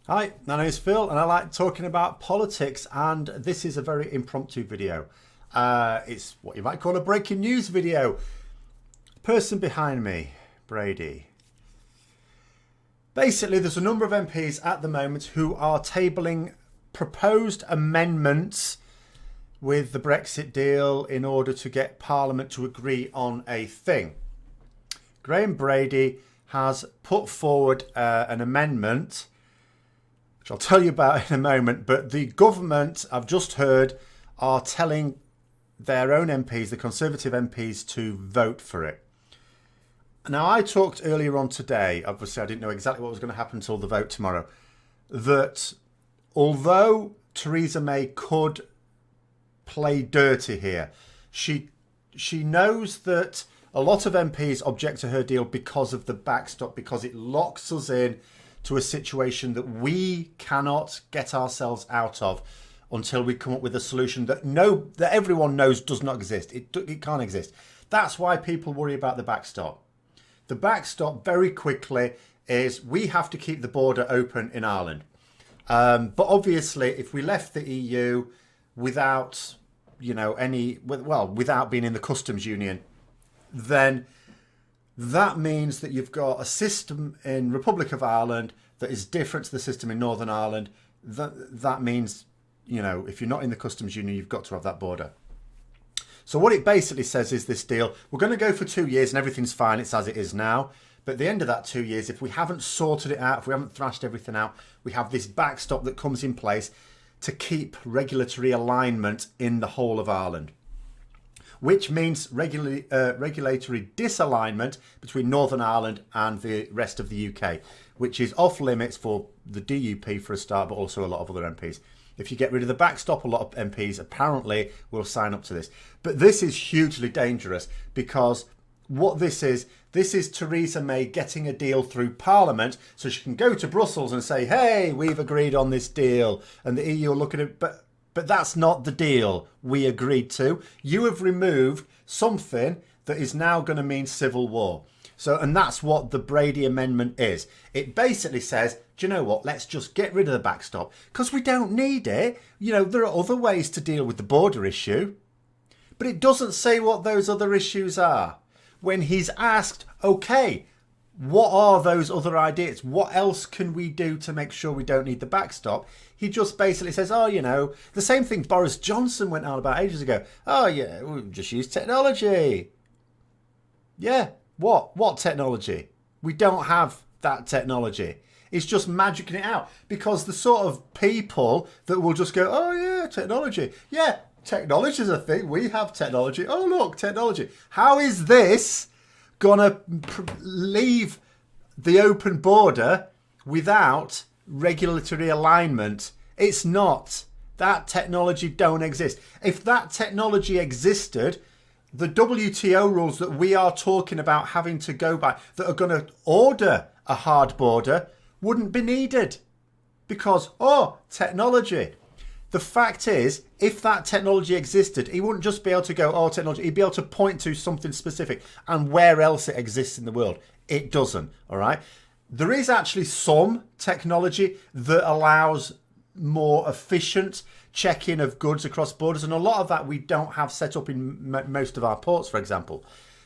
Hi, my name is Phil and I like talking about politics, and this is a very impromptu video. It's what you might call a breaking news video. Person behind me, Brady. Basically, there's a number of MPs at the moment who are tabling proposed amendments with the Brexit deal in order to get Parliament to agree on a thing. Graham Brady has put forward an amendment which I'll tell you about in a moment, but the government, I've just heard, are telling their own MPs, the Conservative MPs, to vote for it. Now, I talked earlier on today, obviously I didn't know exactly what was going to happen until the vote tomorrow, that although Theresa May could play dirty here, she knows that a lot of MPs object to her deal because of the backstop, because it locks us in to a situation that we cannot get ourselves out of until we come up with a solution that everyone knows does not exist. It can't exist. That's why people worry about the backstop. The backstop, very quickly, is we have to keep the border open in Ireland. But obviously, if we left the EU without, without being in the customs union, then that means that you've got a system in Republic of Ireland that is different to the system in Northern Ireland. That means, if you're not in the customs union, you've got to have that border. So what it basically says is this deal, we're going to go for 2 years and everything's fine. It's as it is now. But at the end of that 2 years, if we haven't sorted it out, if we haven't thrashed everything out, we have this backstop that comes in place to keep regulatory alignment in the whole of Ireland, which means regulatory disalignment between Northern Ireland and the rest of the UK, which is off limits for the DUP for a start, but also a lot of other MPs. If you get rid of the backstop, a lot of MPs apparently will sign up to this. But this is hugely dangerous, because what this is Theresa May getting a deal through Parliament so she can go to Brussels and say, hey, we've agreed on this deal. And the EU will look at it, but that's not the deal we agreed to. You have removed something that is now going to mean civil war. And that's what the Brady Amendment is. It basically says, do you know what? Let's just get rid of the backstop because we don't need it. There are other ways to deal with the border issue. But it doesn't say what those other issues are. When he's asked, okay, what are those other ideas? What else can we do to make sure we don't need the backstop? He just basically says, the same thing Boris Johnson went on about ages ago. Oh, yeah, we'll just use technology. Yeah, what technology? We don't have that technology. It's just magicking it out, because the sort of people that will just go, oh, yeah, technology. Yeah, technology is a thing. We have technology. Oh, look, technology. How is this going to leave the open border without regulatory alignment? It's not. That technology don't exist. If that technology existed, the WTO rules that we are talking about having to go by, that are going to order a hard border, wouldn't be needed, because, technology. The fact is, if that technology existed, he wouldn't just be able to go, technology. He'd be able to point to something specific and where else it exists in the world. It doesn't, all right? There is actually some technology that allows more efficient checking of goods across borders, and a lot of that we don't have set up in most of our ports, for example.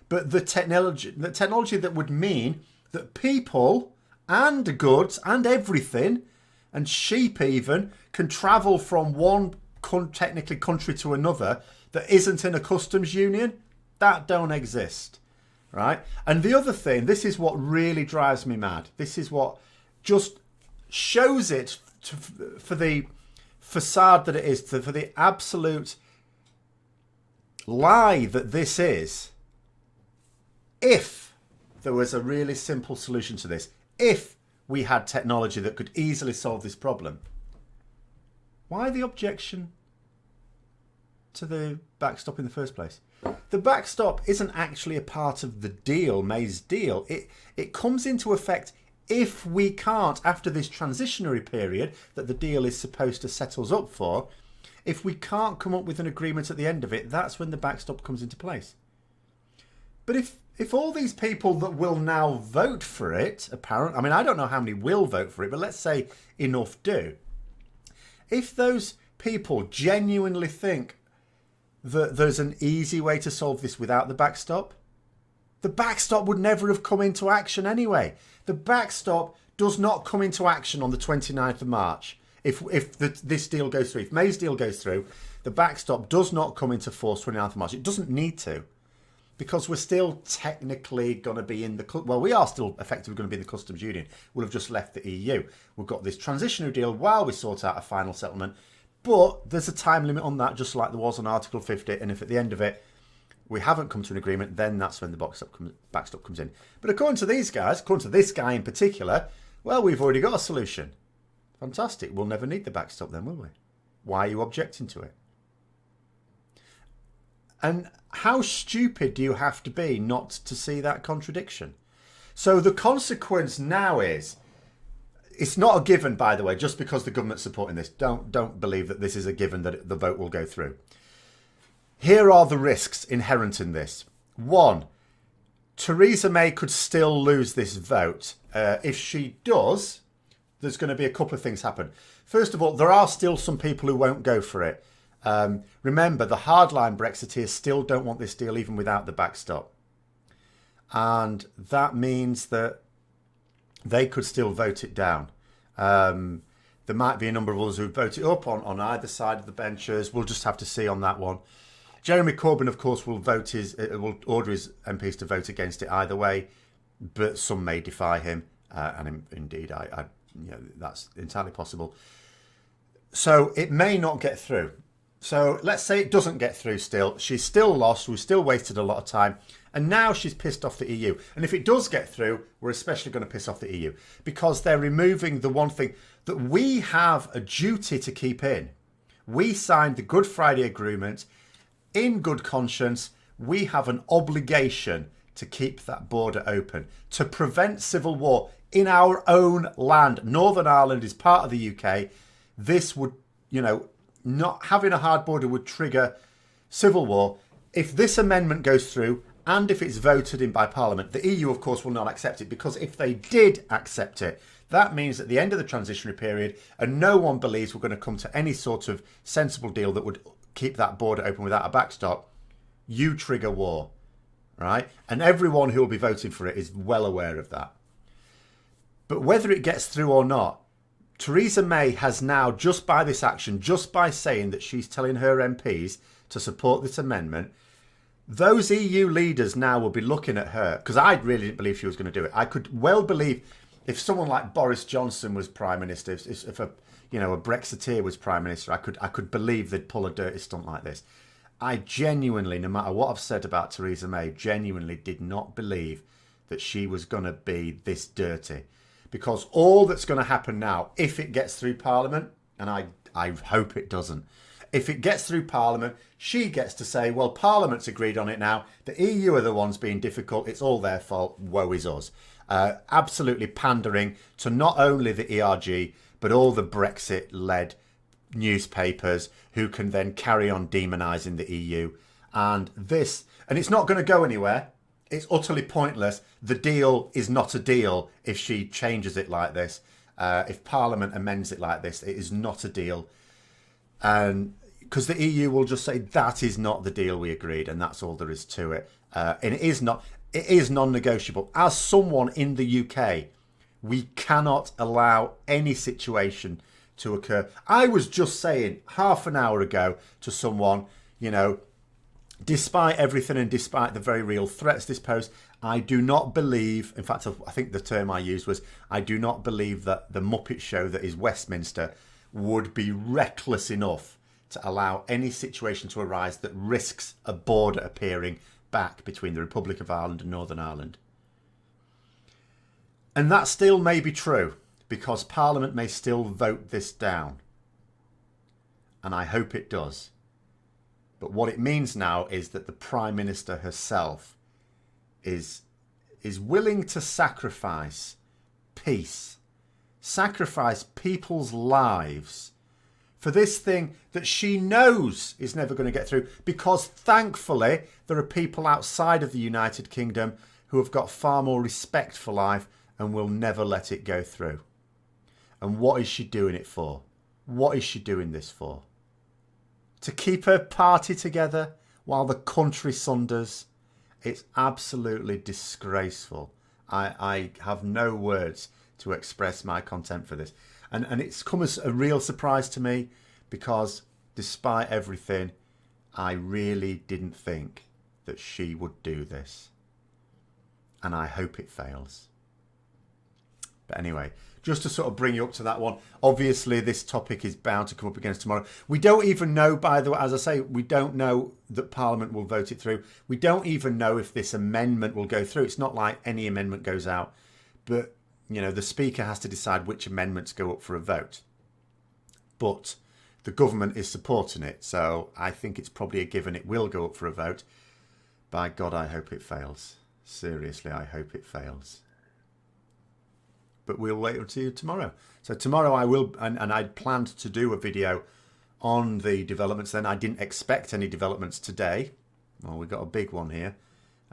But the technology that would mean that people and goods and everything, and sheep even, can travel from one technically country to another that isn't in a customs union, that don't exist, right? And the other thing, this is what really drives me mad. This is what just shows it for the facade that it is, for the absolute lie that this is. If there was a really simple solution to this, if we had technology that could easily solve this problem, why the objection to the backstop in the first place? The backstop isn't actually a part of the deal, May's deal. It comes into effect if we can't, after this transitionary period that the deal is supposed to set us up for, if we can't come up with an agreement at the end of it, that's when the backstop comes into place. But if all these people that will now vote for it, apparently, I mean, I don't know how many will vote for it, but let's say enough do. If those people genuinely think that there's an easy way to solve this without the backstop would never have come into action anyway. The backstop does not come into action on the 29th of March. If this deal goes through, if May's deal goes through, the backstop does not come into force 29th of March. It doesn't need to, because we're still technically going to be in the... Well, we are still effectively going to be in the customs union. We'll have just left the EU. We've got this transitionary deal while we sort out a final settlement. But there's a time limit on that, just like there was on Article 50. And if at the end of it, we haven't come to an agreement, then that's when the backstop comes in. But according to these guys, according to this guy in particular, well, we've already got a solution. Fantastic. We'll never need the backstop then, will we? Why are you objecting to it? And how stupid do you have to be not to see that contradiction? So the consequence now is, it's not a given, by the way, just because the government's supporting this. Don't believe that this is a given that the vote will go through. Here are the risks inherent in this. One, Theresa May could still lose this vote. If she does, there's going to be a couple of things happen. First of all, there are still some people who won't go for it. Remember, the hardline Brexiteers still don't want this deal even without the backstop. And that means that they could still vote it down. There might be a number of others who vote it up on either side of the benches. We'll just have to see on that one. Jeremy Corbyn, of course, will order his MPs to vote against it either way, but some may defy him, and indeed, that's entirely possible. So it may not get through. So let's say it doesn't get through still. She's still lost. We've still wasted a lot of time. And now she's pissed off the EU. And if it does get through, we're especially going to piss off the EU, because they're removing the one thing that we have a duty to keep in. We signed the Good Friday Agreement in good conscience. We have an obligation to keep that border open, to prevent civil war in our own land. Northern Ireland is part of the UK. This would, not having a hard border would trigger civil war. If this amendment goes through, and if it's voted in by Parliament, the EU, of course, will not accept it, because if they did accept it, that means at the end of the transitionary period, and no one believes we're going to come to any sort of sensible deal that would keep that border open without a backstop, you trigger war, right? And everyone who will be voting for it is well aware of that. But whether it gets through or not, Theresa May has now, just by this action, just by saying that she's telling her MPs to support this amendment, those EU leaders now will be looking at her, because I really didn't believe she was going to do it. I could well believe if someone like Boris Johnson was Prime Minister, if a Brexiteer was Prime Minister, I could believe they'd pull a dirty stunt like this. I genuinely, no matter what I've said about Theresa May, genuinely did not believe that she was going to be this dirty. Because all that's going to happen now, if it gets through Parliament, and I hope it doesn't, if it gets through Parliament, she gets to say, well, Parliament's agreed on it now. The EU are the ones being difficult. It's all their fault. Woe is us. Absolutely pandering to not only the ERG, but all the Brexit-led newspapers who can then carry on demonising the EU. And it's not going to go anywhere. It's utterly pointless. The deal is not a deal if she changes it like this. If Parliament amends it like this, it is not a deal. And because the EU will just say that is not the deal we agreed, and that's all there is to it. And it is non-negotiable. As someone in the UK, we cannot allow any situation to occur. I was just saying half an hour ago to someone, despite everything and despite the very real threats this poses, I do not believe, in fact, I think the term I used was, I do not believe that the Muppet Show that is Westminster would be reckless enough to allow any situation to arise that risks a border appearing back between the Republic of Ireland and Northern Ireland. And that still may be true, because Parliament may still vote this down. And I hope it does. But what it means now is that the Prime Minister herself is willing to sacrifice peace, sacrifice people's lives for this thing that she knows is never going to get through, because thankfully there are people outside of the United Kingdom who have got far more respect for life and will never let it go through. And what is she doing it for? What is she doing this for? To keep her party together while the country sunders? It's absolutely disgraceful. I have no words to express my contempt for this. And it's come as a real surprise to me, because despite everything, I really didn't think that she would do this. And I hope it fails. But anyway, just to sort of bring you up to that one, obviously this topic is bound to come up again tomorrow. We don't even know, by the way, as I say, we don't know that Parliament will vote it through. We don't even know if this amendment will go through. It's not like any amendment goes out. But, you know, the Speaker has to decide which amendments go up for a vote. But the government is supporting it, so I think it's probably a given it will go up for a vote. By God, I hope it fails. Seriously, I hope it fails. But we'll wait until tomorrow. So tomorrow I will, and I'd planned to do a video on the developments then. I didn't expect any developments today. Well, we've got a big one here.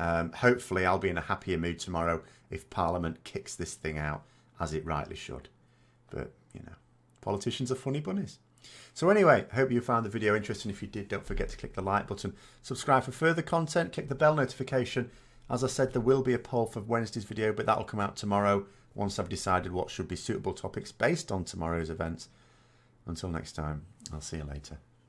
Hopefully I'll be in a happier mood tomorrow if Parliament kicks this thing out, as it rightly should. But, you know, politicians are funny bunnies. So anyway, hope you found the video interesting. If you did, don't forget to click the like button. Subscribe for further content. Click the bell notification. As I said, there will be a poll for Wednesday's video, but that'll come out tomorrow once I've decided what should be suitable topics based on tomorrow's events. Until next time, I'll see you later.